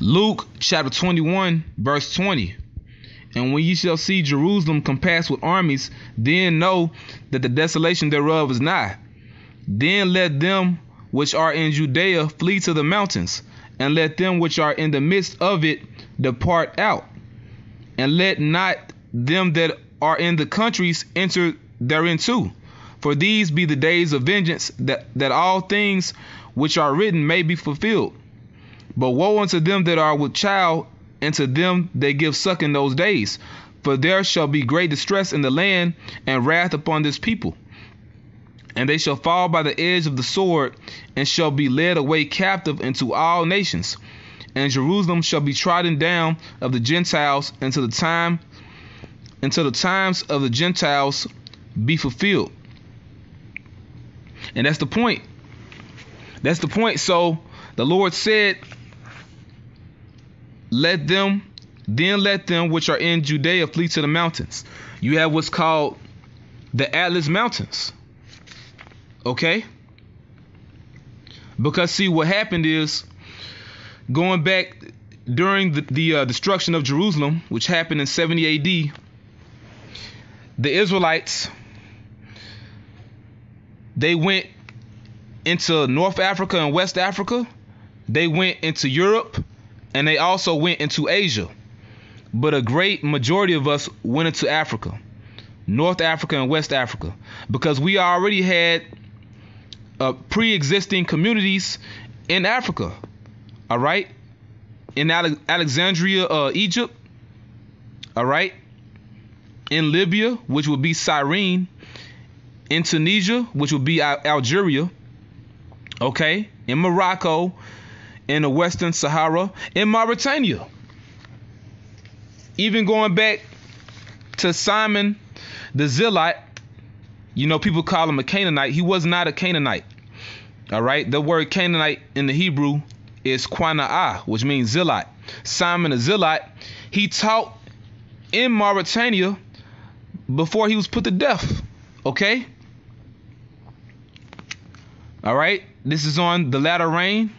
Luke chapter 21 verse 20. And when ye shall see Jerusalem compassed with armies, then know that the desolation thereof is nigh. Then let them which are in Judea flee to the mountains, and let them which are in the midst of it depart out. And let not them that are in the countries enter therein too. For these be the days of vengeance, that all things which are written may be fulfilled. But woe unto them that are with child, and to them that give suck in those days. For there shall be great distress in the land, and wrath upon this people. And they shall fall by the edge of the sword, and shall be led away captive into all nations. And Jerusalem shall be trodden down of the Gentiles until the times of the Gentiles be fulfilled. And that's the point. That's the point. So the Lord said, let them which are in Judea flee to the mountains. You have what's called the Atlas Mountains. Okay? Because see, what happened is, going back during the destruction of Jerusalem, which happened in 70 AD, the Israelites, they went into North Africa and West Africa. They went into Europe, and they also went into Asia. But a great majority of us went into Africa, North Africa and West Africa, because we already had pre-existing communities in Africa. All right, in Alexandria, Egypt. All right, in Libya, which would be Cyrene, in Tunisia, which would be Algeria. Okay, in Morocco, in the Western Sahara, in Mauritania. Even going back to Simon the Zealot, you know, people call him a Canaanite. He was not a Canaanite. All right, the word Canaanite in the Hebrew is Quana'ah, which means zealot. Simon the Zealot, he taught in Mauritania before he was put to death. Okay. All right, this is on the latter rain.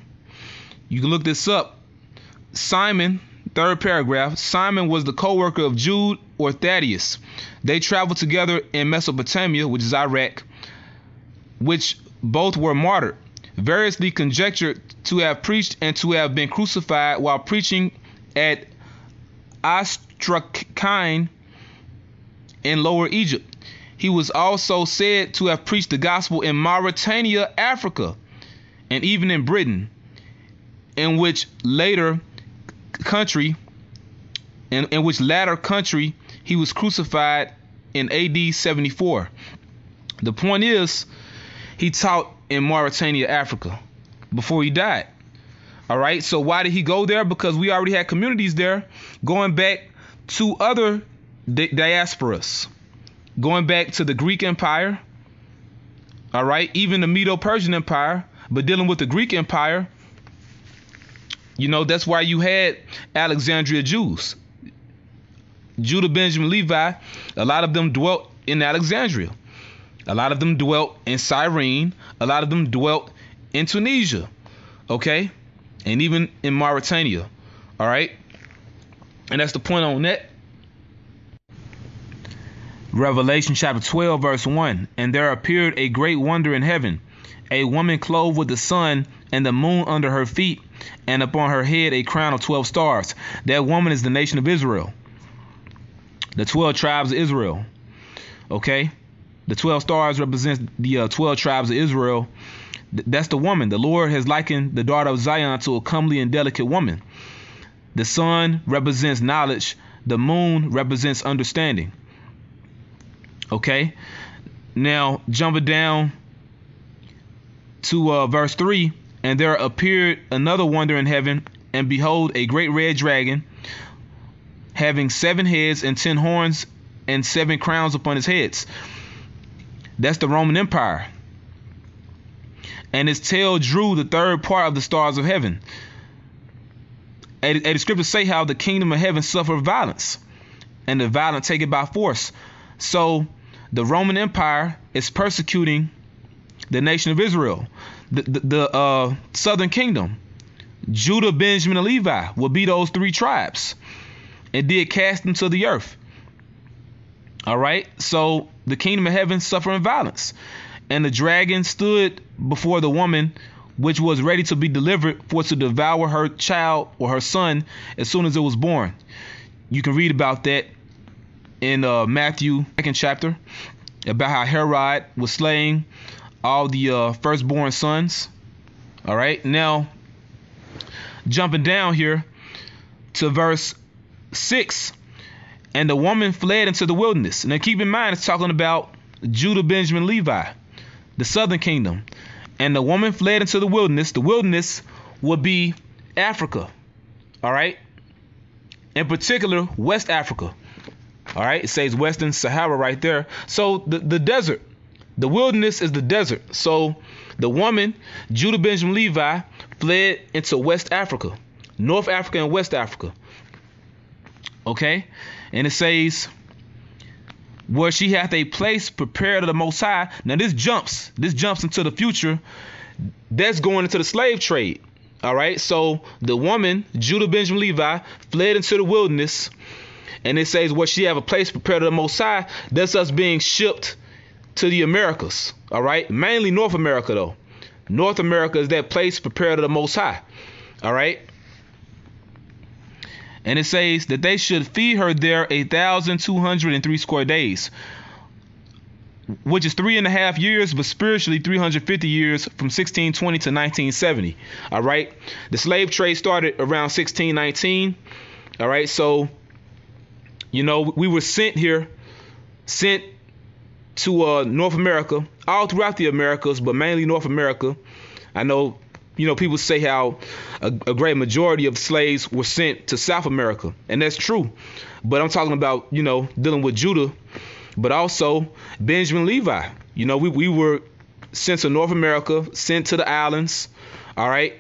You can look this up. Simon, third paragraph, Simon was the co-worker of Jude or Thaddeus. They traveled together in Mesopotamia, which is Iraq, which both were martyred, variously conjectured to have preached and to have been crucified while preaching at Astrakhan in Lower Egypt. He was also said to have preached the gospel in Mauritania, Africa, and even in Britain, in which latter country he was crucified in AD 74. The point is, he taught in Mauritania, Africa, before he died. All right, so why did he go there? Because we already had communities there, going back to other diasporas, going back to the Greek Empire. All right, even the Medo-Persian Empire, but dealing with the Greek Empire, you know, that's why you had Alexandria Jews. Judah, Benjamin, Levi, a lot of them dwelt in Alexandria. A lot of them dwelt in Cyrene. A lot of them dwelt in Tunisia. Okay? And even in Mauritania. All right? And that's the point on that. Revelation chapter 12 verse 1. And there appeared a great wonder in heaven, a woman clothed with the sun and the moon under her feet, and upon her head a crown of 12 stars. That woman is the nation of Israel, the 12 tribes of Israel. Okay, the 12 stars represent the 12 tribes of Israel. That's the woman. The Lord has likened the daughter of Zion to a comely and delicate woman. The sun represents knowledge. The moon represents understanding. Okay, now jumping down to verse 3. And there appeared another wonder in heaven, and behold, a great red dragon, having 7 heads and 10 horns and 7 crowns upon his heads. That's the Roman Empire. And his tail drew the third part of the stars of heaven. The scriptures say how the kingdom of heaven suffered violence, and the violent take it by force. So the Roman Empire is persecuting the nation of Israel. The southern kingdom, Judah, Benjamin, and Levi would be those three tribes, and did cast them to the earth. All right. So the kingdom of heaven suffering violence, and the dragon stood before the woman, which was ready to be delivered for to devour her child or her son as soon as it was born. You can read about that in Matthew 2nd chapter, about how Herod was slaying all the firstborn sons. All right. Now, jumping down here to verse 6, and the woman fled into the wilderness. Now keep in mind, it's talking about Judah, Benjamin, Levi, the southern kingdom. And the woman fled into the wilderness. The wilderness would be Africa. All right. In particular, West Africa. All right. It says Western Sahara right there. So the desert, the wilderness is the desert. So the woman, Judah, Benjamin, Levi, fled into West Africa, North Africa and West Africa. Okay. And it says, where she hath a place prepared of the Most High. Now this jumps into the future. That's going into the slave trade. All right. So the woman, Judah, Benjamin, Levi, fled into the wilderness. And it says, where she have a place prepared of the Most High. That's us being shipped to the Americas. All right. Mainly North America, though. North America is that place prepared of the Most High. All right. And it says that they should feed her there 1,203 square days, which is 3.5 years, but spiritually 350 years, from 1620 to 1970. All right. The slave trade started around 1619. All right. So, you know, we were sent to North America, all throughout the Americas, but mainly North America. I know, you know, people say how a great majority of slaves were sent to South America, and that's true. But I'm talking about, you know, dealing with Judah, but also Benjamin, Levi. You know, we were sent to North America, sent to the islands, all right,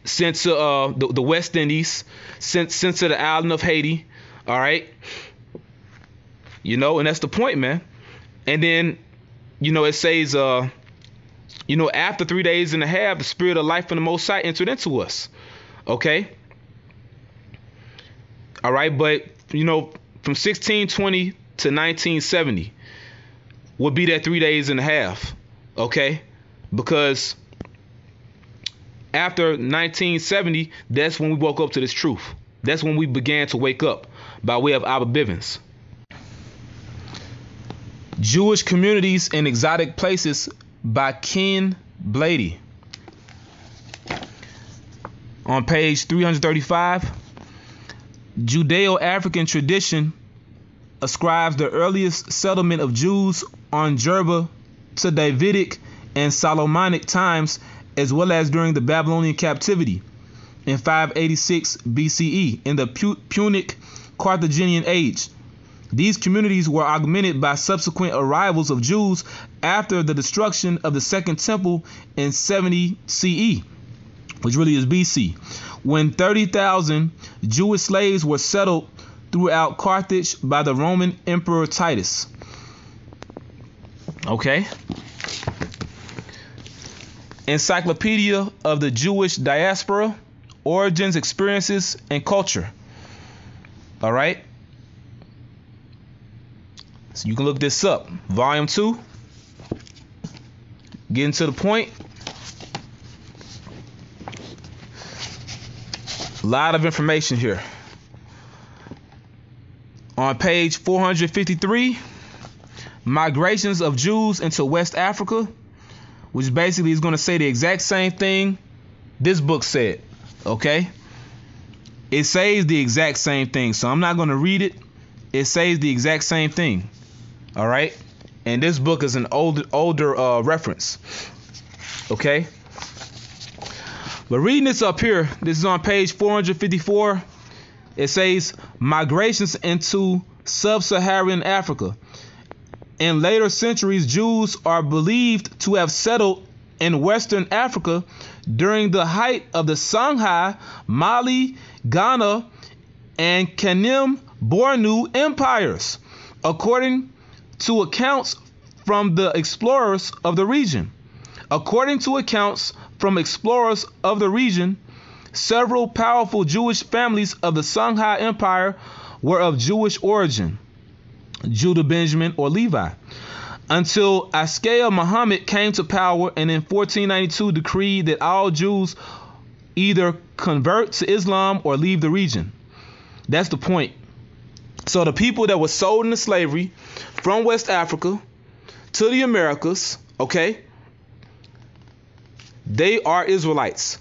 sent to the West Indies, sent to the island of Haiti, all right. You know, and that's the point, man. And then, you know, it says, you know, after 3 days and a half, the spirit of life from the Most High entered into us. Okay. All right. But, you know, from 1620 to 1970 would be that 3 days and a half. Okay. Because after 1970, that's when we woke up to this truth. That's when we began to wake up by way of Abba Bivens. Jewish Communities in Exotic Places by Ken Blady. On page 335, Judeo-African tradition ascribes the earliest settlement of Jews on Jerba to Davidic and Solomonic times, as well as during the Babylonian captivity in 586 BCE in the Punic Carthaginian age. These communities were augmented by subsequent arrivals of Jews after the destruction of the Second Temple in 70 CE, which really is BC, when 30,000 Jewish slaves were settled throughout Carthage by the Roman Emperor Titus. Okay. Encyclopedia of the Jewish Diaspora, Origins, Experiences, and Culture. All right. So you can look this up. Volume 2. Getting to the point. A lot of information here. On page 453, migrations of Jews into West Africa, which basically is going to say the exact same thing this book said. Okay? It says the exact same thing, so I'm not going to read it. It says the exact same thing. All right? And this book is an older reference. Okay? But reading this up here, this is on page 454. It says migrations into sub-Saharan Africa. In later centuries, Jews are believed to have settled in Western Africa during the height of the Songhai, Mali, Ghana, and Kanem Bornu empires, according to accounts from the explorers of the region. According to accounts from explorers of the region, several powerful Jewish families of the Songhai Empire were of Jewish origin, Judah, Benjamin, or Levi, until Askaya Muhammad came to power and in 1492 decreed that all Jews either convert to Islam or leave the region. That's the point. So the people that were sold into slavery from West Africa to the Americas, okay, they are Israelites,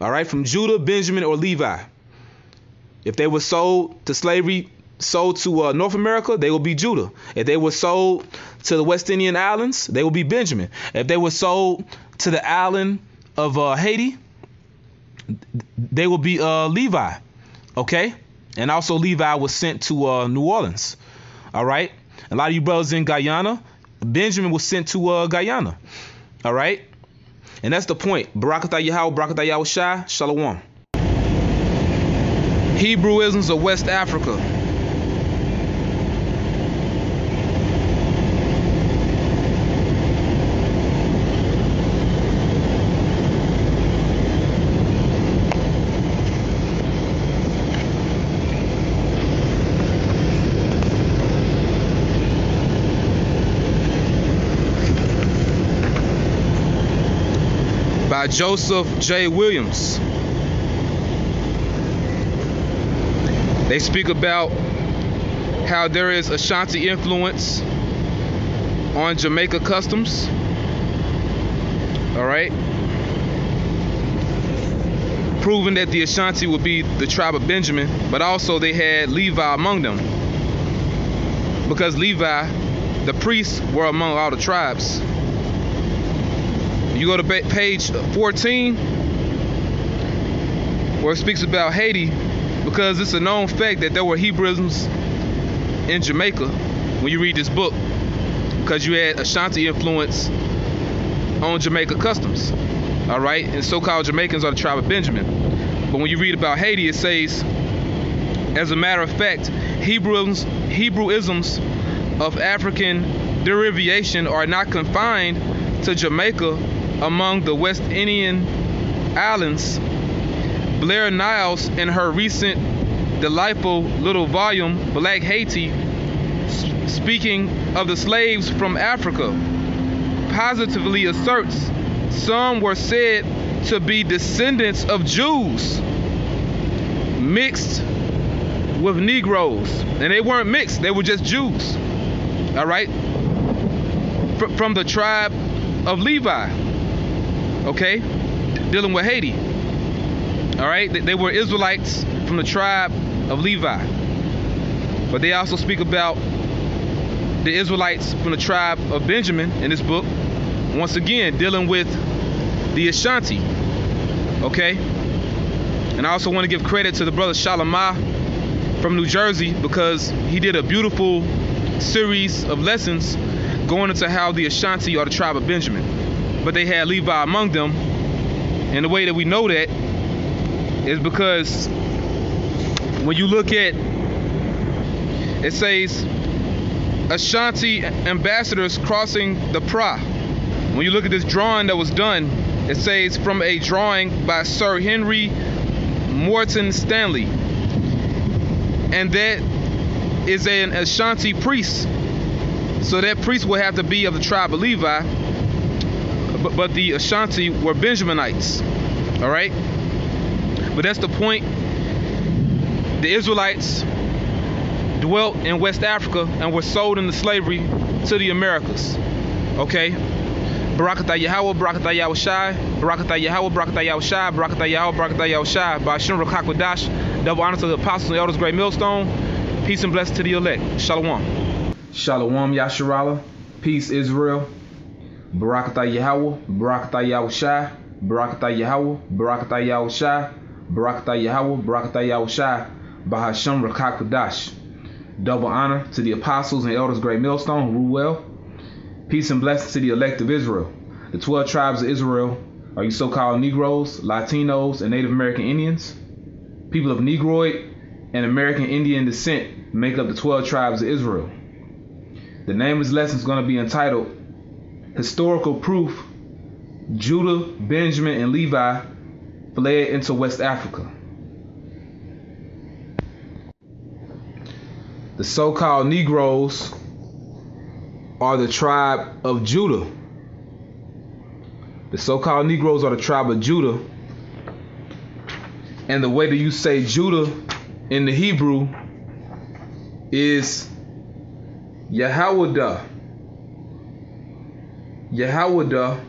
all right, from Judah, Benjamin, or Levi. If they were sold to slavery, sold to North America, they will be Judah. If they were sold to the West Indian Islands, they will be Benjamin. If they were sold to the island of Haiti, they will be Levi, okay? And also Levi was sent to New Orleans, all right? A lot of you brothers in Guyana, Benjamin was sent to Guyana, all right? And that's the point. Barakatah Yahawah, Barakatah YAHAWASHI, Shalawam. Hebrewisms of West Africa. By Joseph J. Williams. They speak about how there is Ashanti influence on Jamaica customs. All right. Proving that the Ashanti would be the tribe of Benjamin, but also they had Levi among them. Because Levi, the priests, were among all the tribes. You go to page 14, where it speaks about Haiti, because it's a known fact that there were Hebrewisms in Jamaica when you read this book, because you had Ashanti influence on Jamaica customs, all right? And so-called Jamaicans are the tribe of Benjamin. But when you read about Haiti, it says, as a matter of fact, Hebrewisms of African derivation are not confined to Jamaica. Among the West Indian Islands, Blair Niles, in her recent delightful little volume, Black Haiti, speaking of the slaves from Africa, positively asserts some were said to be descendants of Jews mixed with Negroes. And they weren't mixed, they were just Jews, all right, from the tribe of Levi. Okay, dealing with Haiti. All right, they were Israelites from the tribe of Levi. But they also speak about the Israelites from the tribe of Benjamin in this book. Once again, dealing with the Ashanti. Okay, and I also want to give credit to the brother Shalawam from New Jersey, because he did a beautiful series of lessons going into how the Ashanti are the tribe of Benjamin. But they had Levi among them. And the way that we know that is because when you look at, it says Ashanti ambassadors crossing the Pra. When you look at this drawing that was done, it says from a drawing by Sir Henry Morton Stanley. And that is an Ashanti priest. So that priest would have to be of the tribe of Levi. But the Ashanti were Benjaminites, all right? But that's the point. The Israelites dwelt in West Africa and were sold into slavery to the Americas, okay? Barakatah Yahawah, Barakatah YAHAWASHI, Barakatah Yahawah, Barakatah YAHAWASHI, Barakatah Yahawah, Barakatah YAHAWASHI, bahasham Rakakwadash, double honor to the apostles and elders, great Millstone, peace and blessings to the elect. Shalawam. Shalawam Yasharallah, peace Israel. Barakatah Yahawah, Barakatah YAHAWASHI, Barakatah Yahawah, Barakatah YAHAWASHI, Barakatah Yahawah, Barakatah YAHAWASHI, bahasham Rakakwadash. Double honor to the apostles and elders, great Millstone, who rule well. Peace and blessings to the elect of Israel. The 12 tribes of Israel are you so-called Negroes, Latinos, and Native American Indians. People of Negroid and American Indian descent make up the 12 tribes of Israel. The name of this lesson is going to be entitled Historical Proof Judah, Benjamin, and Levi fled into West Africa. The so-called Negroes are the tribe of Judah. The so-called Negroes are the tribe of Judah. And the way that you say Judah in the Hebrew is YAHAWAH. YAHAWAH.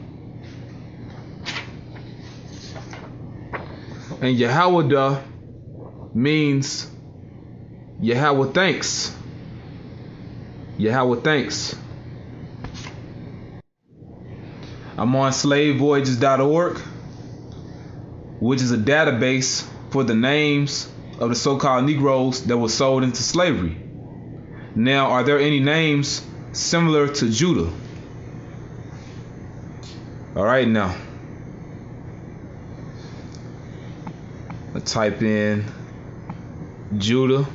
And YAHAWAH means Yahweh thanks. Yahweh thanks. I'm on slavevoyages.org, which is a database for the names of the so-called Negroes that were sold into slavery. Now, are there any names similar to Judah? All right, now. Let's type in Judah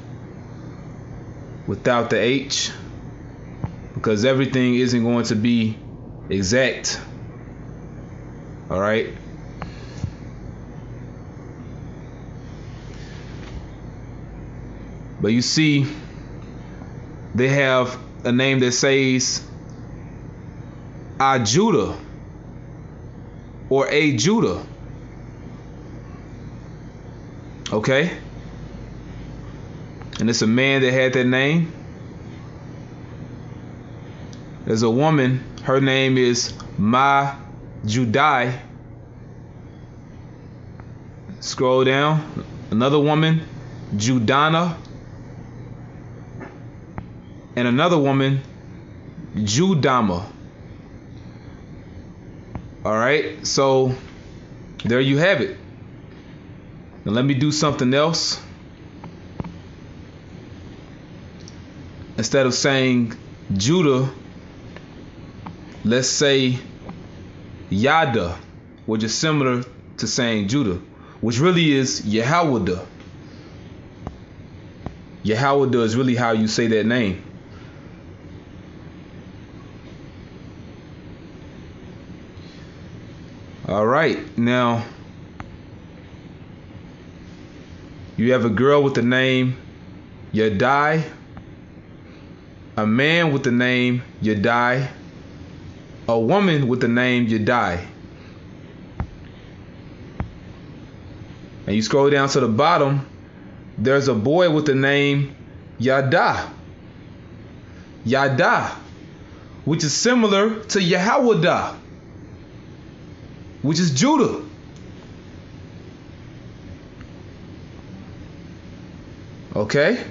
without the H, because everything isn't going to be exact. All right. But you see, they have a name that says Judah or a Judah. Okay? And it's a man that had that name. There's a woman, her name is Ma Judai. Scroll down. Another woman, Judana. And another woman, Judama. All right, so there you have it. Now let me do something else. Instead of saying Judah, let's say Yada, which is similar to saying Judah, which really is YAHAWAH. YAHAWAH is really how you say that name. All right, now you have a girl with the name Yadai, a man with the name Yadai, a woman with the name Yadai. And you scroll down to the bottom, there's a boy with the name Yada. Yada, which is similar to YAHAWAH, which is Judah. Okay?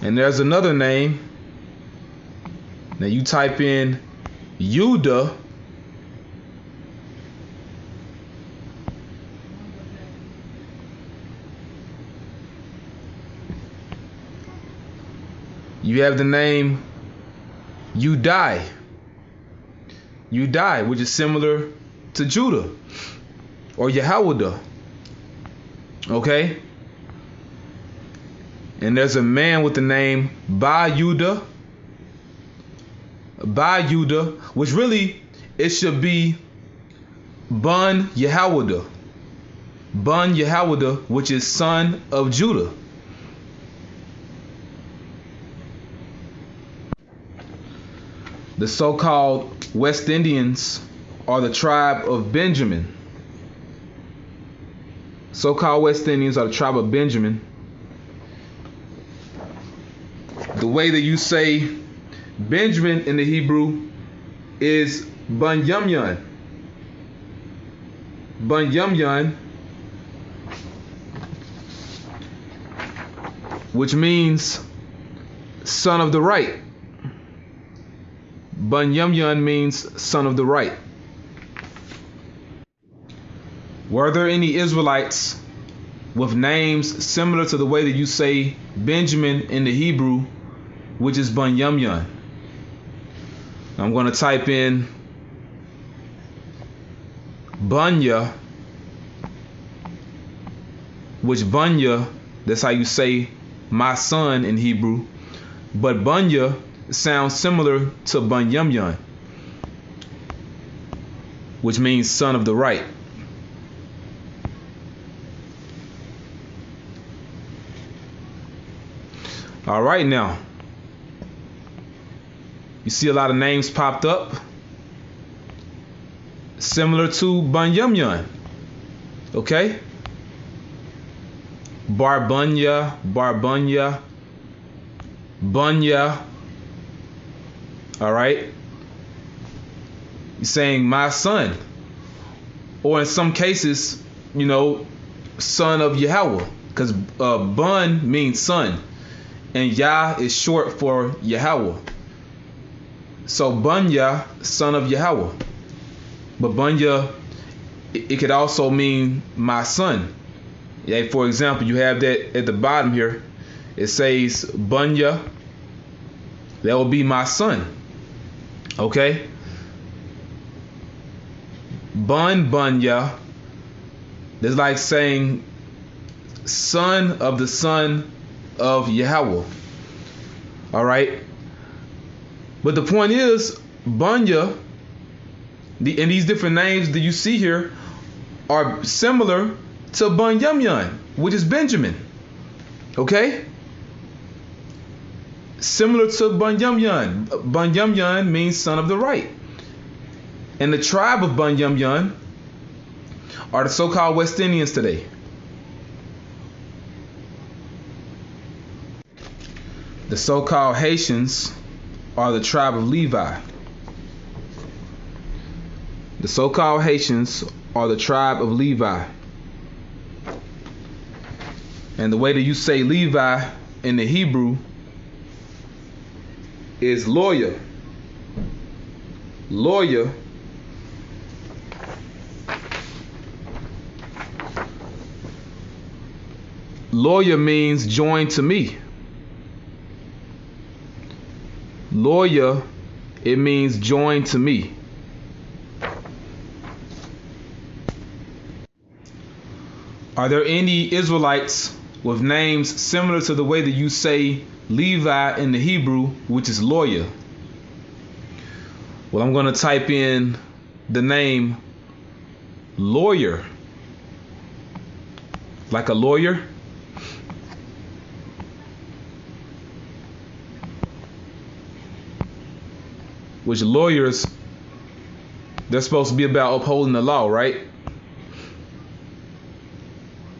And there's another name. Now you type in Yuda. You have the name Udai. Udai, which is similar to Judah or YAHAWAH. Okay? And there's a man with the name Ba-Yuda. Ba-Yuda, which really, it should be Bun YAHAWAH. Bun YAHAWAH, which is son of Judah. The so-called West Indians are the tribe of Benjamin. So-called West Indians are the tribe of Benjamin. The way that you say Benjamin in the Hebrew is Bunyamyan. Bunyamyan, which means son of the right. Bunyamyan means son of the right. Were there any Israelites with names similar to the way that you say Benjamin in the Hebrew, which is Bunyamyan? I'm going to type in Bunya, which Bunya, that's how you say my son in Hebrew. But Bunya sounds similar to Bunyamyan, which means son of the right. All right, now you see a lot of names popped up similar to Bunyamyan. Okay? Barbunya, Barbunya, Bunya. All right? You're saying my son. Or in some cases, you know, son of Yahawah. Because Bun means son. And Yah is short for Yahawah. So Bunya, son of Yahawah. But Bunya, it could also mean my son. Yeah, for example, you have that at the bottom here. It says Bunya. That will be my son. Okay? Bunya. That's like saying son of the son of Yahawah. All right? But the point is, Bunya, and these different names that you see here are similar to Bunyamyan, which is Benjamin. Okay? Similar to Bunyamyan. Bunyamyan means son of the right. And the tribe of Bunyamyan are the so-called West Indians today. The so-called Haitians are the tribe of Levi. The so-called Haitians are the tribe of Levi. And the way that you say Levi in the Hebrew is lawyer. Lawyer means joined to me. Lawyer, it means joined to me. Are there any Israelites with names similar to the way that you say Levi in the Hebrew, which is lawyer? Well, I'm going to type in the name lawyer, like a lawyer. Which lawyers, they're supposed to be about upholding the law, right?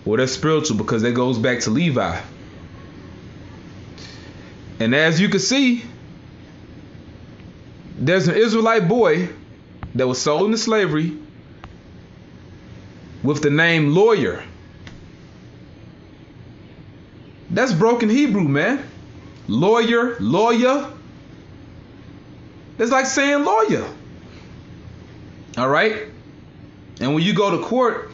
Well, that's spiritual because that goes back to Levi. And as you can see, there's an Israelite boy that was sold into slavery with the name lawyer. That's broken Hebrew, man. Lawyer, lawyer. It's like saying lawyer. All right? And when you go to court,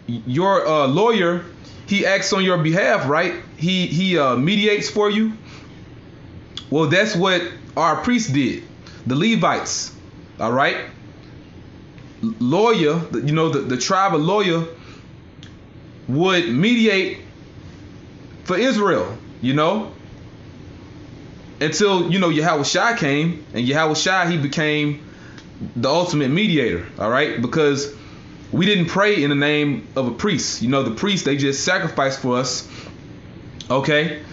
your lawyer, he acts on your behalf, right? He mediates for you. Well, that's what our priests did. The Levites. All right? Lawyer, you know, the tribe of lawyer would mediate for Israel, you know? Until, you know, YAHAWASHI came, and YAHAWASHI, he became the ultimate mediator, all right? Because we didn't pray in the name of a priest. You know, the priests, they just sacrificed for us, okay?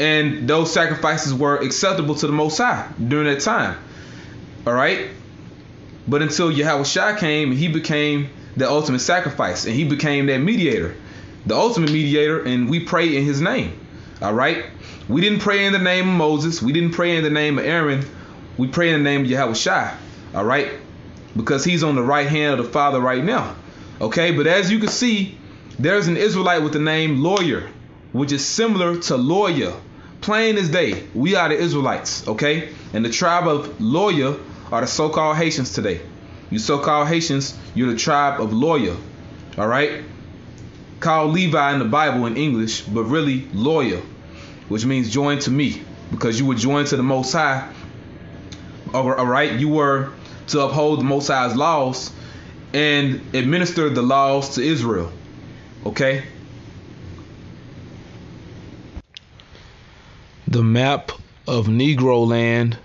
And those sacrifices were acceptable to the Most High during that time, all right? But until YAHAWASHI came, he became the ultimate sacrifice, and he became that mediator, the ultimate mediator, and we pray in his name, all right? We didn't pray in the name of Moses. We didn't pray in the name of Aaron. We pray in the name of YAHAWASHI, all right? Because he's on the right hand of the Father right now, okay? But as you can see, there's an Israelite with the name lawyer, which is similar to lawyer. Plain as day, we are the Israelites, okay? And the tribe of lawyer are the so-called Haitians today. You so-called Haitians, you're the tribe of lawyer, all right? Called Levi in the Bible in English, but really lawyer, which means joined to me, because you were joined to the Most High, all right? You were to uphold the Most High's laws and administer the laws to Israel, okay? The map of Negro Land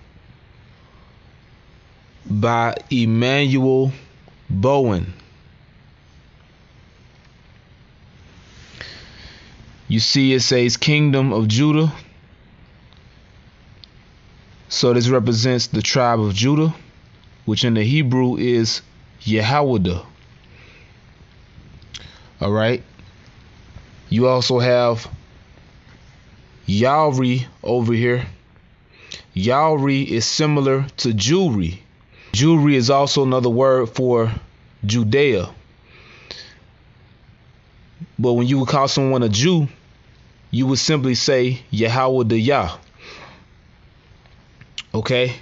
by Emmanuel Bowen. You see it says Kingdom of Judah. So this represents the tribe of Judah, which in the Hebrew is YAHAWAH. All right. You also have Yawri over here. Yawri is similar to Jewry. Jewry is also another word for Judea. But when you would call someone a Jew, you would simply say Yahweh the Yah. Okay.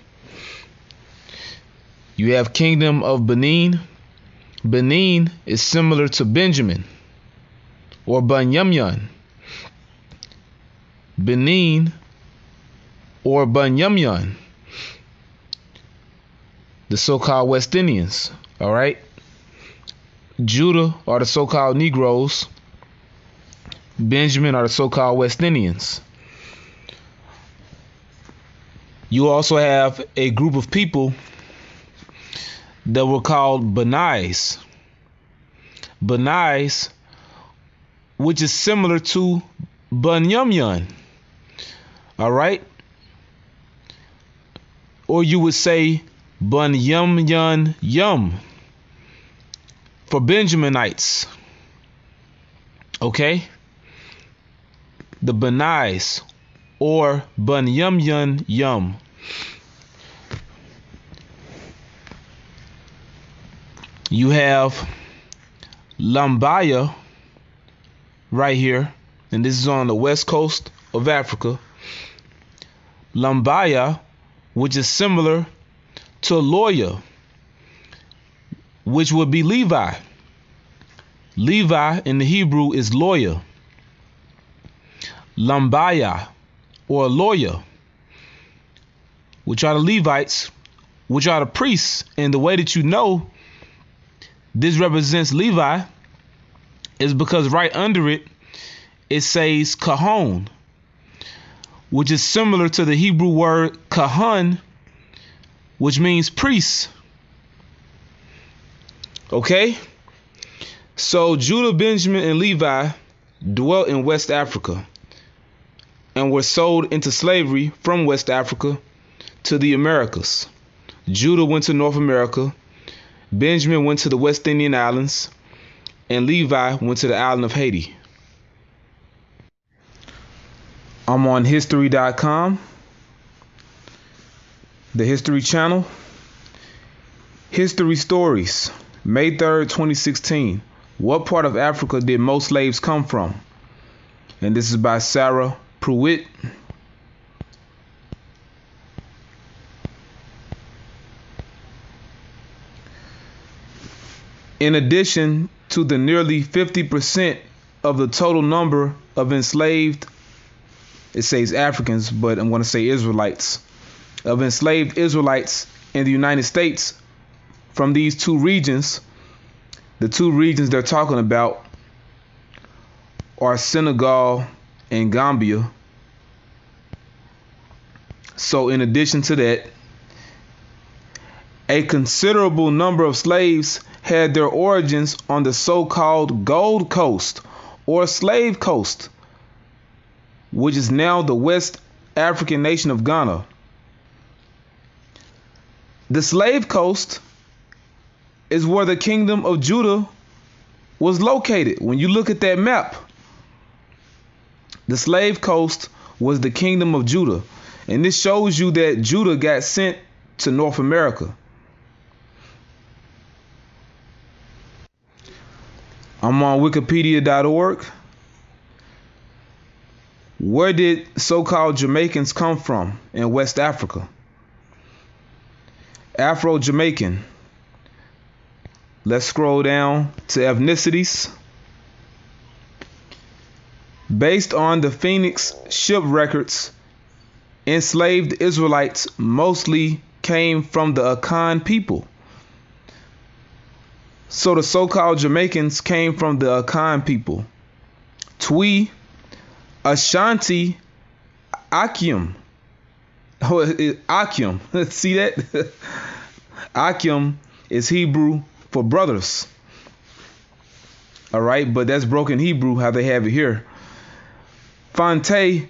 You have Kingdom of Benin. Benin is similar to Benjamin or Bunyamyan. Benin or Bunyamyan, the so-called West Indians. All right. Judah are the so-called Negroes. Benjamin are the so-called West Indians. You also have a group of people that were called Benais. Benais, which is similar to Bunyamyan. All right. Or you would say Bunyamyan Yum for Benjaminites. Okay. The Benais or Bunyamyan Yum. You have Lambaya right here, and this is on the west coast of Africa. Lambaya, which is similar to Loya, which would be Levi. Levi in the Hebrew is Loya. Lambaya or Loya, which are the Levites, which are the priests. And the way that you know this represents Levi is because right under it, it says Kahon, which is similar to the Hebrew word Kahan, which means priest. Okay? So Judah, Benjamin, and Levi dwelt in West Africa and were sold into slavery from West Africa to the Americas. Judah went to North America, Benjamin went to the West Indian Islands, and Levi went to the island of Haiti. I'm on history.com, the History Channel. History Stories, May 3rd, 2016. What part of Africa did most slaves come from? And this is by Sarah Pruitt. In addition to the nearly 50% of the total number of enslaved, it says Africans, but I'm going to say Israelites, of enslaved Israelites in the United States from these two regions, the two regions they're talking about are Senegal and Gambia. So in addition to that, a considerable number of slaves had their origins on the so-called Gold Coast or Slave Coast, which is now the West African nation of Ghana. The Slave Coast is where the Kingdom of Judah was located. When you look at that map, the Slave Coast was the Kingdom of Judah. And this shows you that Judah got sent to North America. I'm on wikipedia.org. Where did so-called Jamaicans come from in West Africa? Afro-Jamaican. Let's scroll down to ethnicities. Based on the Phoenix ship records, enslaved Israelites mostly came from the Akan people. So the so-called Jamaicans came from the Akan people. Twi, Ashanti, Akim, Oh, Akim. See that? Akim is Hebrew for brothers. All right, but that's broken Hebrew, how they have it here. Fonte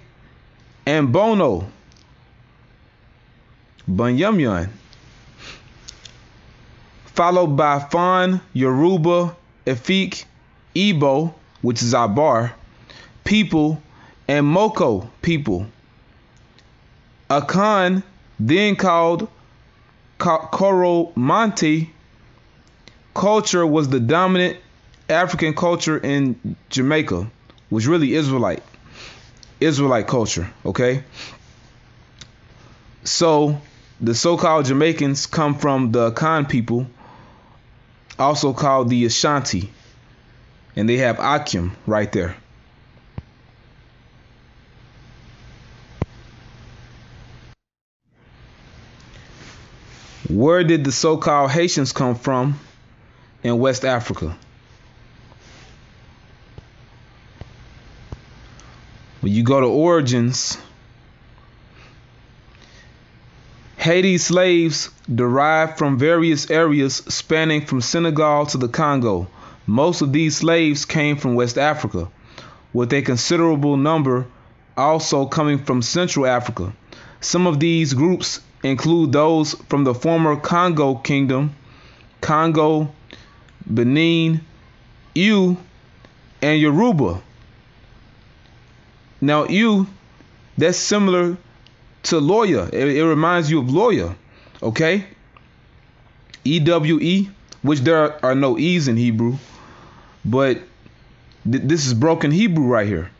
and Bono. Bunyamyan. Followed by Fon, Yoruba, Efik, Igbo, which is Abar, people, and Moko, people. Akan, then called Coromantee, culture was the dominant African culture in Jamaica, was really Israelite culture, okay? So the so-called Jamaicans come from the Akan people, also called the Ashanti, and they have Akim right there. Where did the so-called Haitians come from in West Africa? When you go to origins, Haiti's slaves derived from various areas spanning from Senegal to the Congo. Most of these slaves came from West Africa, with a considerable number also coming from Central Africa. Some of these groups include those from the former Congo Kingdom, Congo, Benin, Ewe, and Yoruba. Now, Ewe, that's similar to lawyer. It reminds you of lawyer, okay? EWE, which there are no E's in Hebrew, but this is broken Hebrew right here.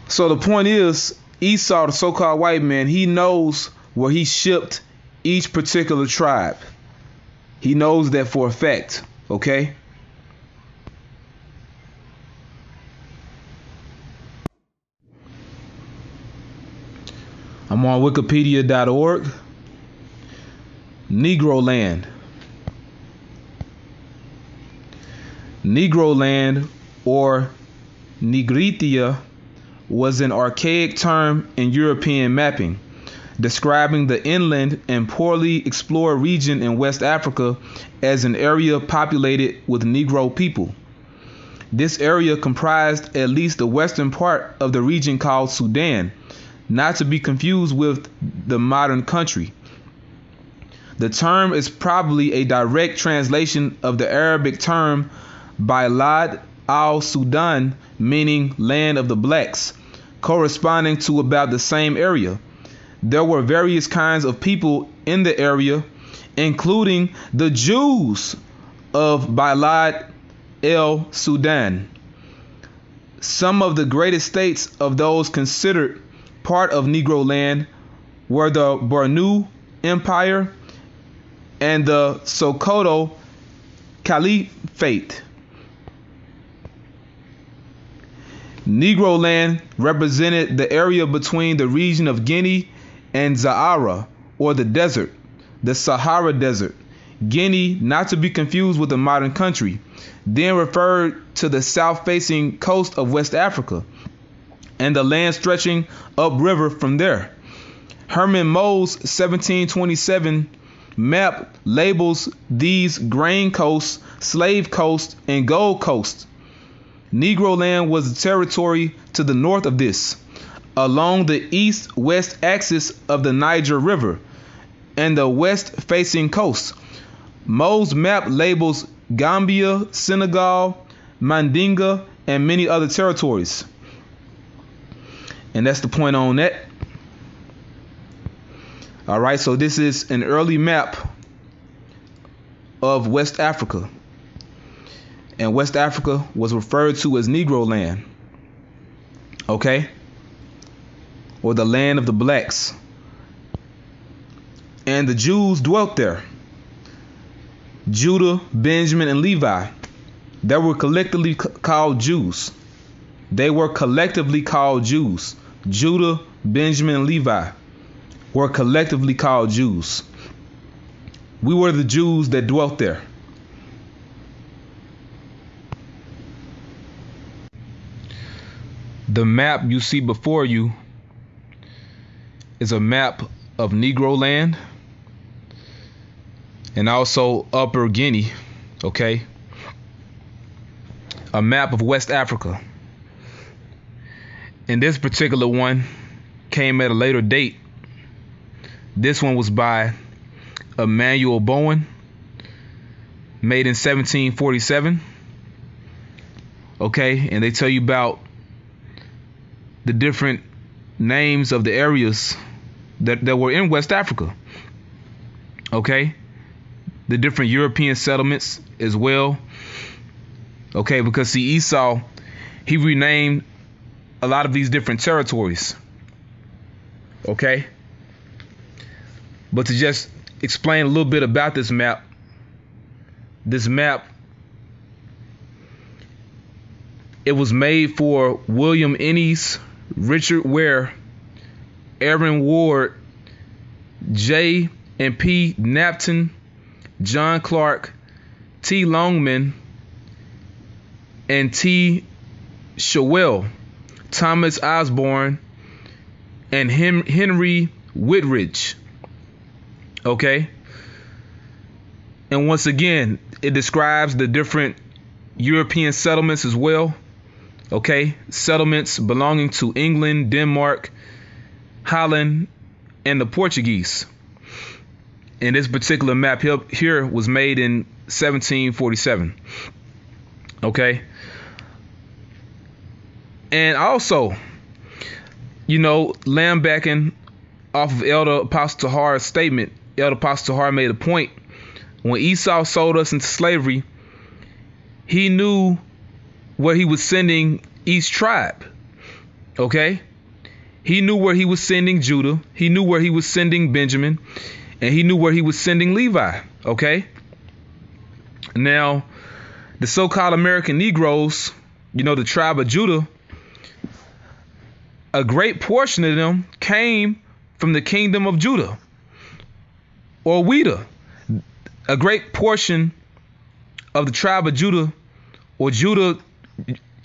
So the point is, Esau, the so-called white man, he knows where he shipped each particular tribe. He knows that for a fact, okay? I'm on wikipedia.org. Negro land. Negro land, or Nigritia, was an archaic term in European mapping, describing the inland and poorly explored region in West Africa as an area populated with Negro people. This area comprised at least the western part of the region called Sudan, not to be confused with the modern country. The term is probably a direct translation of the Arabic term Bilad al-Sudan, meaning land of the blacks, corresponding to about the same area. There were various kinds of people in the area, including the Jews of Bilad el-Sudan. Some of the greatest states of those considered part of Negro land were the Bornu Empire and the Sokoto Caliphate. Negro land represented the area between the region of Guinea and Zahara, or the desert, the Sahara Desert. Guinea, not to be confused with the modern country, then referred to the south-facing coast of West Africa and the land stretching upriver from there. Herman Moe's 1727 map labels these grain coasts, slave coast, and gold coast. Negro land was the territory to the north of this, along the east-west axis of the Niger River and the west-facing coast. Moe's map labels Gambia, Senegal, Mandinga, and many other territories. And that's the point on that. All right, so this is an early map of West Africa. And West Africa was referred to as Negro land. Okay? Or the land of the blacks. And the Jews dwelt there. Judah, Benjamin, and Levi. They were collectively called Jews. They were collectively called Jews. Judah, Benjamin, and Levi were collectively called Jews. We were the Jews that dwelt there. The map you see before you is a map of Negro land and also Upper Guinea, okay? A map of West Africa. And this particular one came at a later date. This one was by Emmanuel Bowen, made in 1747. Okay, and they tell you about the different names of the areas that were in West Africa. Okay, the different European settlements as well. Okay, because see, Esau, he renamed a lot of these different territories. Okay, but to just explain a little bit about this map. This map, it was made for William Ennis, Richard Ware, Aaron Ward, J. and P. Knapton, John Clark, T. Longman, and T. Showell, Thomas Osborne, and Henry Whitridge. Okay, and once again, it describes the different European settlements as well. Okay, settlements belonging to England, Denmark, Holland, and the Portuguese. And this particular map here was made in 1747. Okay, and also, you know, lambacking off of Elder Apostle Tahar's statement. Elder Apostle Tahar made a point. When Esau sold us into slavery, he knew where he was sending each tribe. Okay? He knew where he was sending Judah. He knew where he was sending Benjamin. And he knew where he was sending Levi. Okay? Now, the so-called American Negroes, you know, the tribe of Judah, a great portion of them came from the kingdom of Judah, or Weda. A great portion of the tribe of Judah, or Judah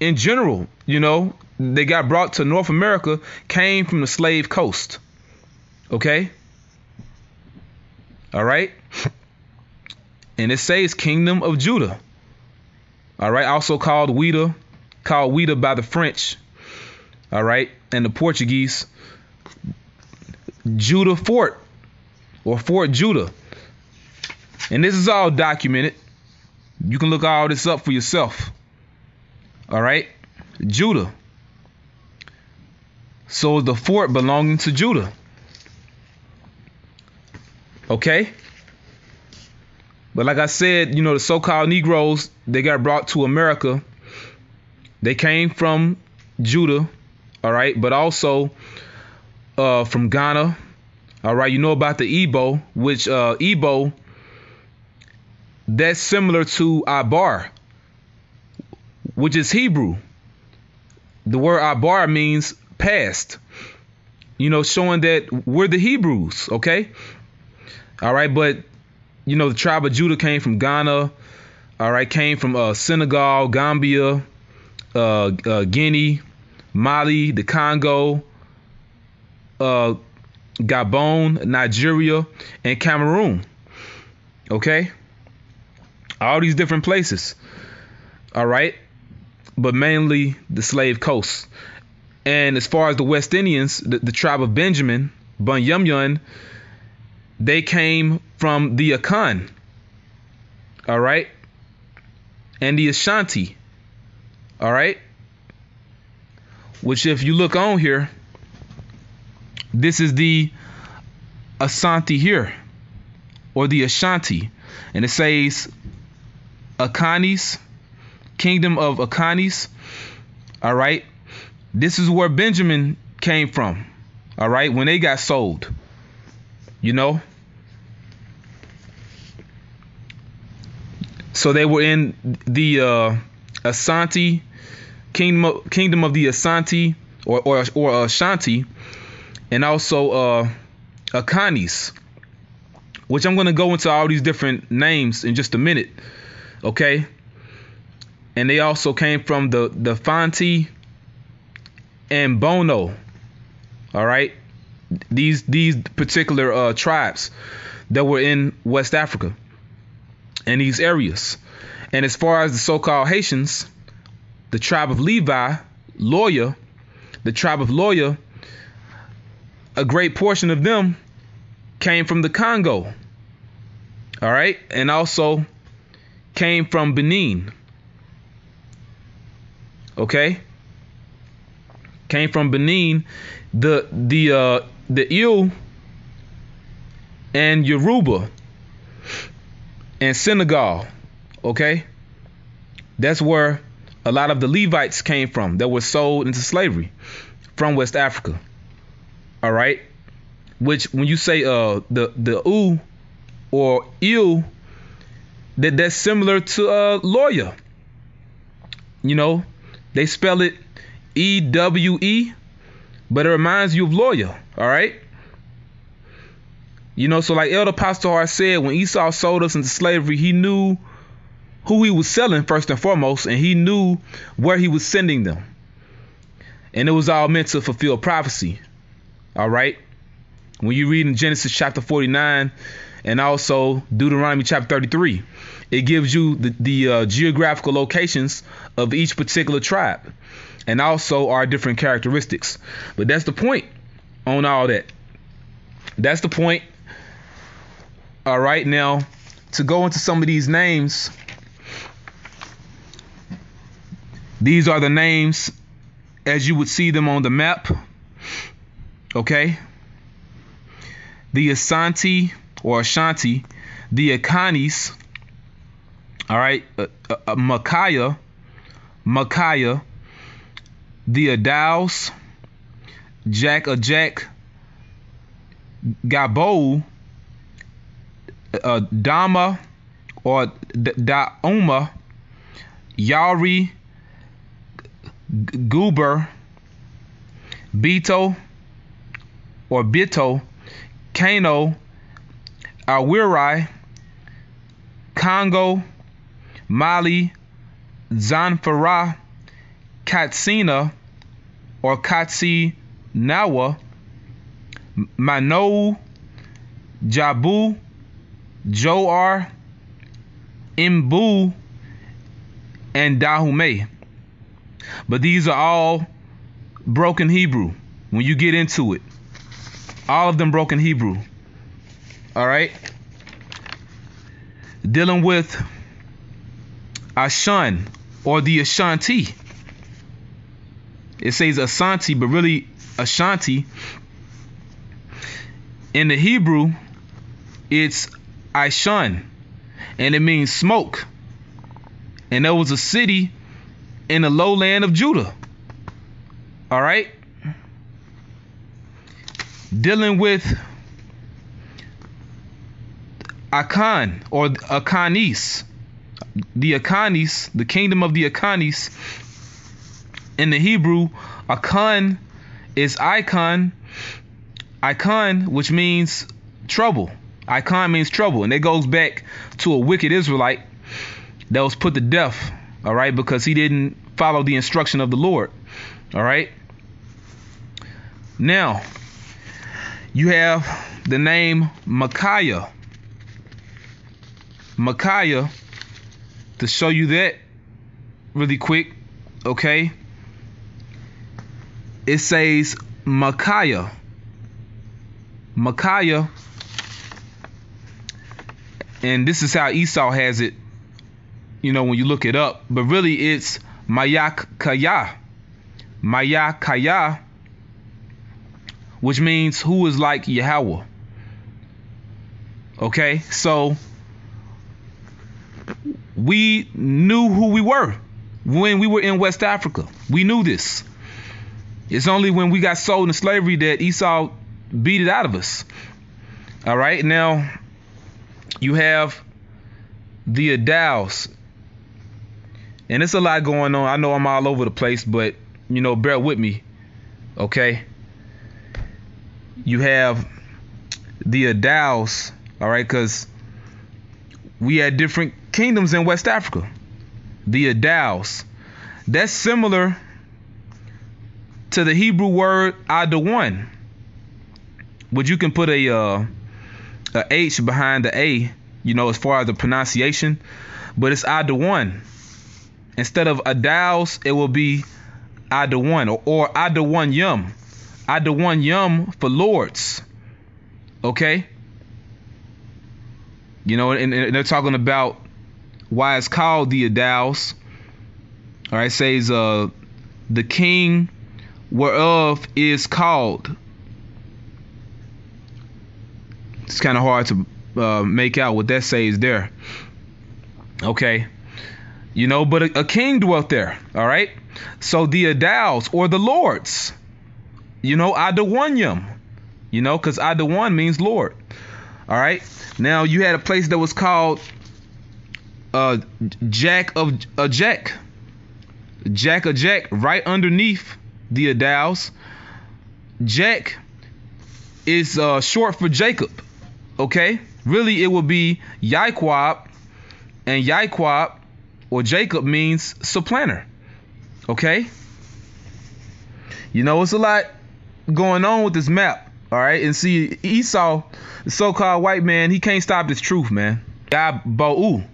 in general, you know, they got brought to North America, came from the slave coast. Okay? All right? And it says kingdom of Judah. All right? Also called Weda by the French. All right? And the Portuguese. Judah Fort, or Fort Judah. And this is all documented. You can look all this up for yourself. All right? Judah. So the fort belonging to Judah. Okay? But like I said, you know, the so-called Negroes, they got brought to America. They came from Judah. All right? But also from Ghana. All right? You know about the Igbo, which Igbo, that's similar to Abar, which is Hebrew. The word Abar means past, you know, showing that we're the Hebrews. Okay. All right. But, you know, the tribe of Judah came from Ghana. All right. Came from Senegal, Gambia, Guinea, Mali, the Congo, Gabon, Nigeria, and Cameroon. Okay. All these different places. All right. But mainly the slave coast. And as far as the West Indians, the tribe of Benjamin, Bunyamyun, they came from the Akan. All right. And the Ashanti. All right. Which, if you look on here, this is the Asante here, or the Ashanti. And it says Akanis, kingdom of Akanis. All right. This is where Benjamin came from. All right. When they got sold, you know. So they were in the Asante, kingdom of the Asante, or Ashanti, and also Akanis, which I'm going to go into all these different names in just a minute. Okay. And they also came from the Fanti and Bono. All right. these particular tribes that were in West Africa and these areas. And as far as the so-called Haitians, the tribe of Levi, Loya, the tribe of Loya, a great portion of them came from the Congo. All right, and also came from Benin. Okay, came from Benin. The Ill and Yoruba and Senegal. Okay, that's where a lot of the Levites came from that were sold into slavery from West Africa. All right, which when you say the U or Ill, that's similar to lawyer. You know, they spell it EWE, but it reminds you of lawyer. All right. You know, so like Elder Pastor said, when Esau sold us into slavery, he knew who he was selling first and foremost, and he knew where he was sending them. And it was all meant to fulfill prophecy. All right. When you read in Genesis chapter 49 and also Deuteronomy chapter 33, it gives you the geographical locations of each particular tribe and also our different characteristics. But that's the point on all that. That's the point. All right. Now, to go into some of these names, these are the names as you would see them on the map. Okay. The Asante or Ashanti, the Akanis, all right, Micaiah, the Adows, Jack, Gabo, Dama or Dauma, Yari, Goober, Beto or Bito, Kano, Awirai, Congo, Mali, Zanfara, Katsina or Katsi Nawa, Manou, Jabu, Joar, Imbu, and Dahume. But these are all broken Hebrew when you get into it. All of them broken Hebrew. All right. Dealing with Ashan or the Ashanti. It says Asante, but really Ashanti. In the Hebrew, it's Aishan, and it means smoke. And there was a city in the lowland of Judah. All right. Dealing with Akan or Akanis, the Akanis, the kingdom of the Akanis. In the Hebrew, Akan is icon, which means trouble. Icon means trouble, and it goes back to a wicked Israelite that was put to death, all right, because he didn't follow the instruction of the Lord, all right. Now, you have the name Micaiah. Micaiah, to show you that really quick, okay. It says Micaiah. Micaiah, and this is how Esau has it, you know, when you look it up. But really it's Mayakaya. Mayakaya, which means who is like Yahawah. Okay, so we knew who we were when we were in West Africa. We knew this. It's only when we got sold into slavery that Esau beat it out of us. All right, now you have the Adows, and it's a lot going on. I know I'm all over the place, but you know, bear with me, okay? You have the Adows, all right, because we had different kingdoms in West Africa. The Adows, that's similar to the Hebrew word Adawan. but you can put a H behind the A, you know, as far as the pronunciation. But it's Adawan. Instead of Adaus, it will be Adawan or Adawan Yum. Adawan Yum for lords. Okay? You know, and they're talking about why it's called the Adaus. All right, it says the king whereof is called. It's kind of hard to make out what that says there. Okay. You know, but a king dwelt there. All right. So the Adaus or the lords, you know, Adawanyam, you know, because Adawan means Lord. All right. Now you had a place that was called Jack of Jack. Jack of Jack right underneath the Adaus. Jack is short for Jacob. Okay. Really, it will be Yaquab, and Yaquab or Jacob means supplanter. Okay. You know, it's a lot going on with this map. All right. And see, Esau, the so-called white man, he can't stop this truth, man. Gabou.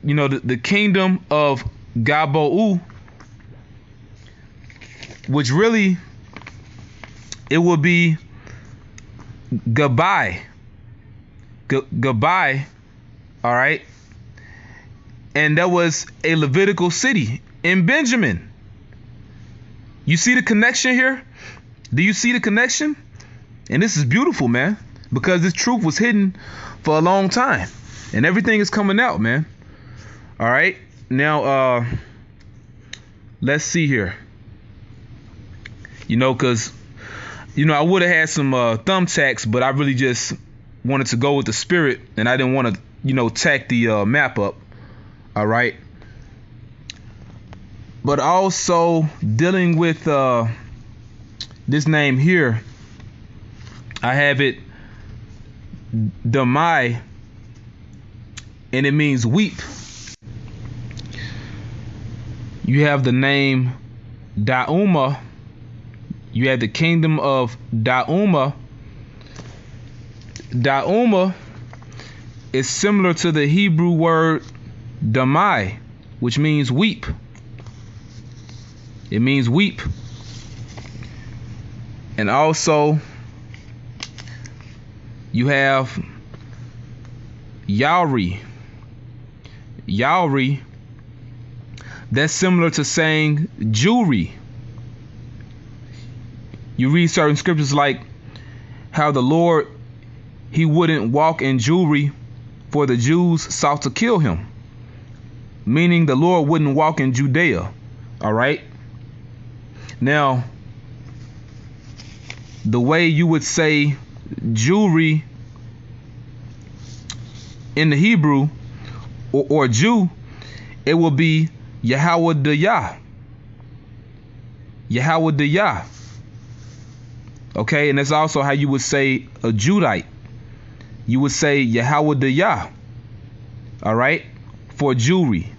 You know, the kingdom of Gabou, which really, it will be Gabai. Gabai. All right. And that was a Levitical city in Benjamin. You see the connection here? Do you see the connection? And this is beautiful, man, because this truth was hidden for a long time and everything is coming out, man. All right. Now, let's see here. You know, because, you know, I would have had some thumbtacks, but I really just wanted to go with the spirit, and I didn't want to, you know, tack the map up. All right. But also dealing with this name here, I have it Damai, and it means weep. You have the name Dauma. You have the kingdom of Dauma. Dauma is similar to the Hebrew word Damai, which means weep. It means weep. And also, you have Yauri. Yauri, that's similar to saying jewelry. You read certain scriptures like how the Lord, he wouldn't walk in jewelry, for the Jews sought to kill him. Meaning the Lord wouldn't walk in Judea. All right. Now, the way you would say jewelry in the Hebrew or Jew, it will be YAHAWAH. YAHAWAH. Okay, and that's also how you would say a Judite. You would say YAHAWAH. All right, for jewelry.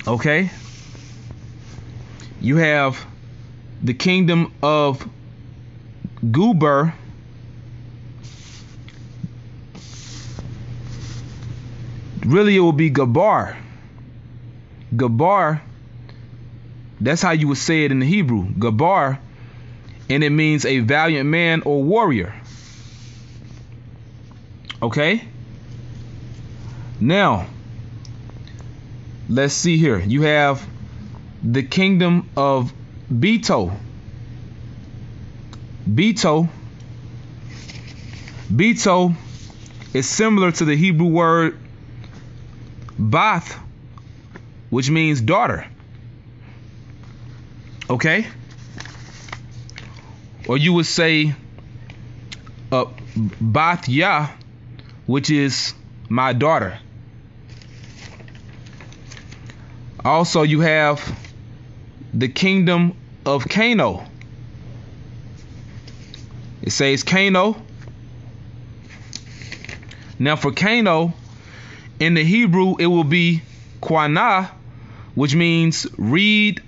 Okay. You have the kingdom of Guber. Really, it will be Gabar. Gabar, that's how you would say it in the Hebrew. Gabar, and it means a valiant man or warrior. Okay? Now, let's see here. You have the kingdom of Beto. Beto is similar to the Hebrew word Bath, which means daughter. Okay? Or you would say Bath Yah, which is my daughter. Also, you have the kingdom of Cano. It says Cano. Now for Cano, in the Hebrew, it will be Quanah, which means reed,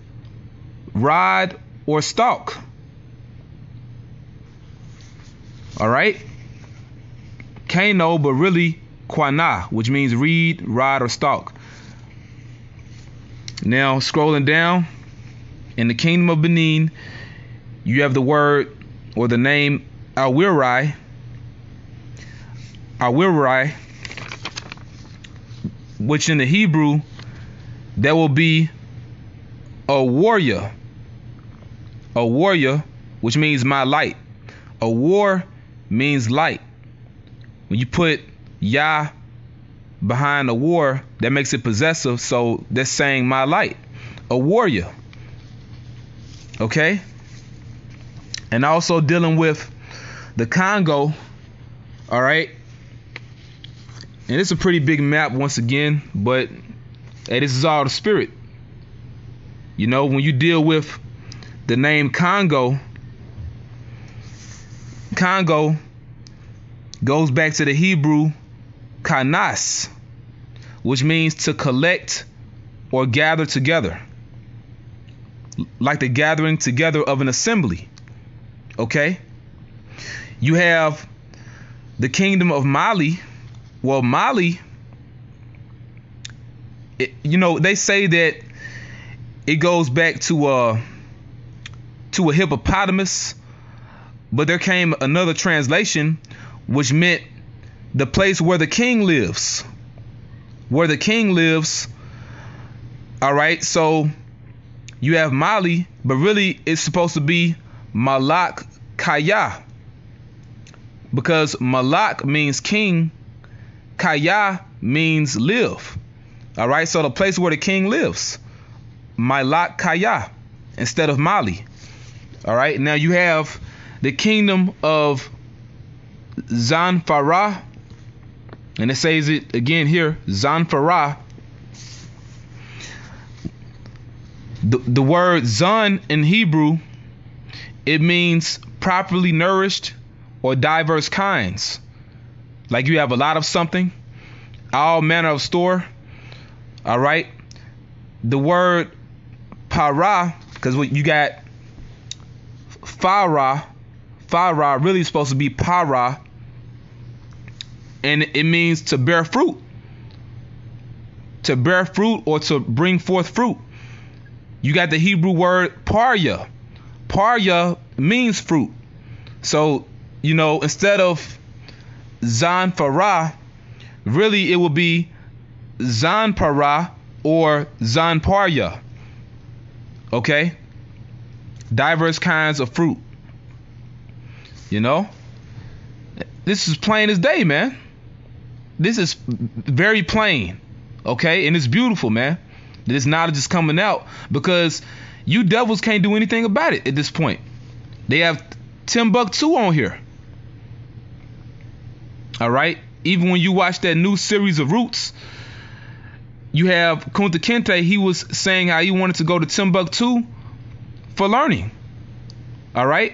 rod, or stalk. All right. Kano, but really Quana, which means reed, rod, or stalk. Now, scrolling down, in the kingdom of Benin, you have the word or the name Awirai. Awirai, which in the Hebrew, that will be a warrior. A warrior, which means my light. A war means light. When you put Yah behind a war, that makes it possessive, so that's saying my light. A warrior. Okay? And also dealing with the Congo. All right? And it's a pretty big map once again, but hey, this is all the spirit. You know, when you deal with the name Congo, Congo goes back to the Hebrew kanas, which means to collect or gather together, like the gathering together of an assembly. Okay? You have the kingdom of Mali. Well, Mali, you know, they say that it goes back to a hippopotamus, but there came another translation which meant the place where the king lives. Where the king lives. All right, so you have Mali, but really it's supposed to be Malak Kaya, because Malak means king, Kaya means live. All right, so the place where the king lives, Malak Kaya, instead of Mali. All right, now you have the kingdom of Zanfarah, and it says it again here, Zanfarah. The word Zan in Hebrew, it means properly nourished or diverse kinds. Like you have a lot of something, all manner of store. All right. The word para, because you got farah. Farah really is supposed to be para, and it means to bear fruit. To bear fruit or to bring forth fruit. You got the Hebrew word parya. Parya means fruit. So, you know, instead of Zanfarah, really it will be Zanparah or Zanparya. Okay? Diverse kinds of fruit. You know? This is plain as day, man. This is very plain. Okay? And it's beautiful, man. This knowledge is coming out because you devils can't do anything about it at this point. They have Timbuktu on here. All right? Even when you watch that new series of Roots, you have Kunta Kinte. He was saying how he wanted to go to Timbuktu for learning. All right?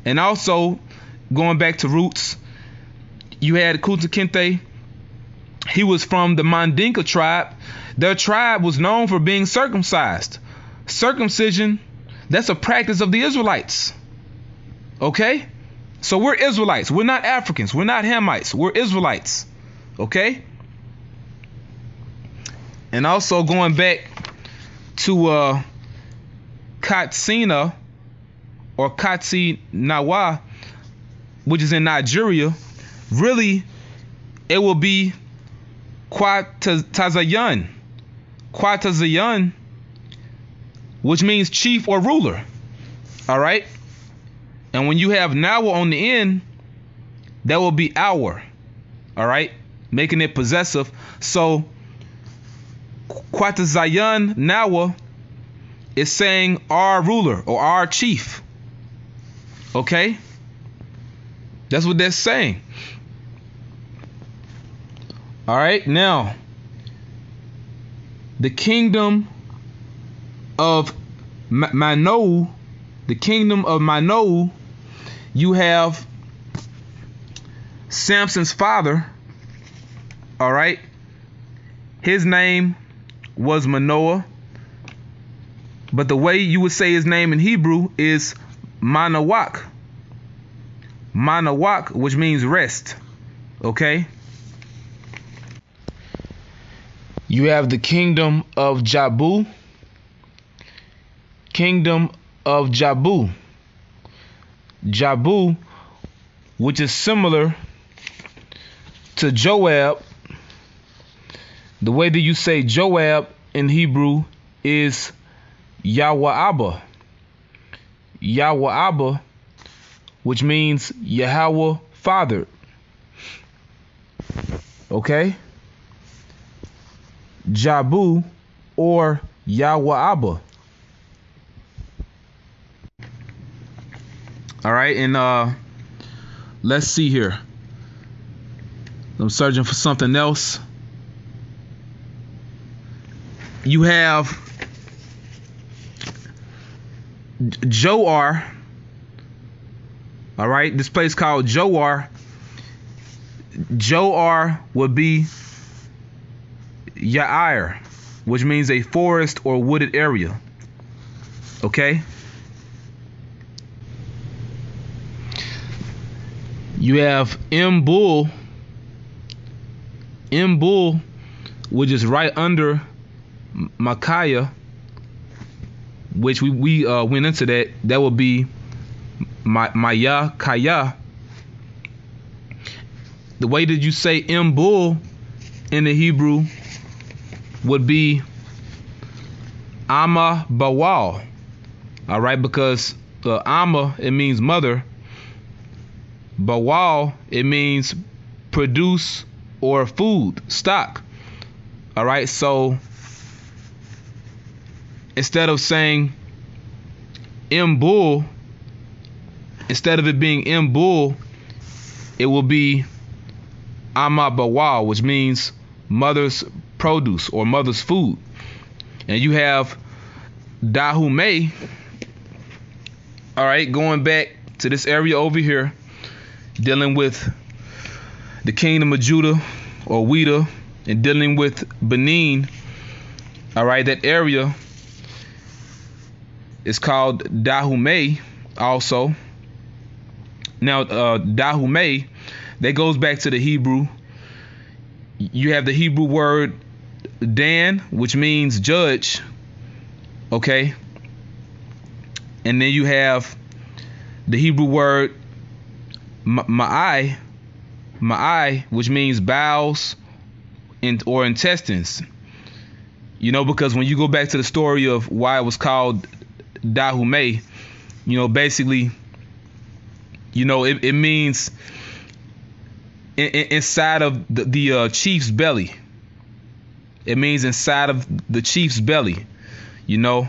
And also, going back to Roots, you had Kunta Kinte. He was from the Mandinka tribe. Their tribe was known for being circumcised. Circumcision, that's a practice of the Israelites. Okay? So we're Israelites. We're not Africans. We're not Hamites. We're Israelites. Okay? And also going back to Katsina or Katsinawa, which is in Nigeria, really it will be Kwatazayan. Kwatazayan, which means chief or ruler. All right? And when you have Nawa on the end, that will be our. All right? Making it possessive. So Kwatazayan Nawa is saying our ruler or our chief. Okay? That's what they're saying. All right, now the kingdom of Manoah, the kingdom of Manoah, you have Samson's father. All right, his name was Manoah, but the way you would say his name in Hebrew is Manawak. Manawak, which means rest. Okay? You have the kingdom of Jabu. Kingdom of Jabu. Jabu, which is similar to Joab. The way that you say Joab in Hebrew is YAHAWAH. YAHAWAH, which means Yahweh fathered. Okay? Jabu or YAHAWAH. All right, and let's see here. I'm searching for something else. You have Joar. All right, this place called Joar. Joar would be Yair, which means a forest or wooded area. Okay? You have Mbul. Mbul, which is right under Micaiah, which we went into that. That would be Maya Kaya. The way that you say Mbul in the Hebrew would be Ama Bawal. All right, because Ama, it means mother. Bawal, it means produce or food, stock. All right, so instead of saying Mbul, instead of it being Mbul, it will be Ama Bawal, which means mother's produce or mother's food. And you have Dahume. All right, going back to this area over here, dealing with the kingdom of Judah or Weda, and dealing with Benin. All right, that area is called Dahume also. Now, Dahume, that goes back to the Hebrew. You have the Hebrew word Dan, which means judge. Okay. And then you have the Hebrew word Ma'ai, which means bowels or intestines. You know, because when you go back to the story of why it was called Dahume, you know, basically, you know, it means inside of the chief's belly. It means inside of the chief's belly. You know,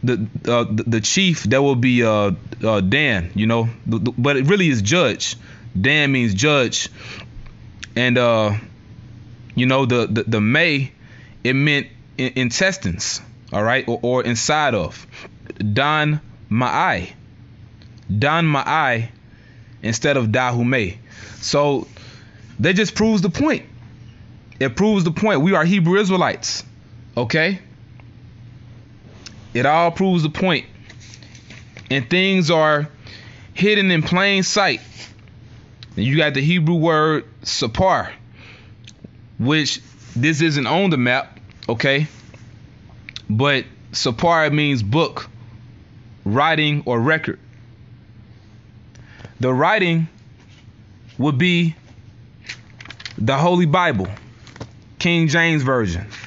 the chief, that will be Dan. You know, but it really is judge. Dan means judge, and you know, the may, it meant intestines. All right, or inside of. Dan Ma'ai instead of Dahume. So that just proves the point. It proves the point. We are Hebrew Israelites. Okay? It all proves the point. And things are hidden in plain sight. And you got the Hebrew word sapar, which this isn't on the map, okay? But sapar means book, writing, or record. The writing would be the Holy Bible, King James Version.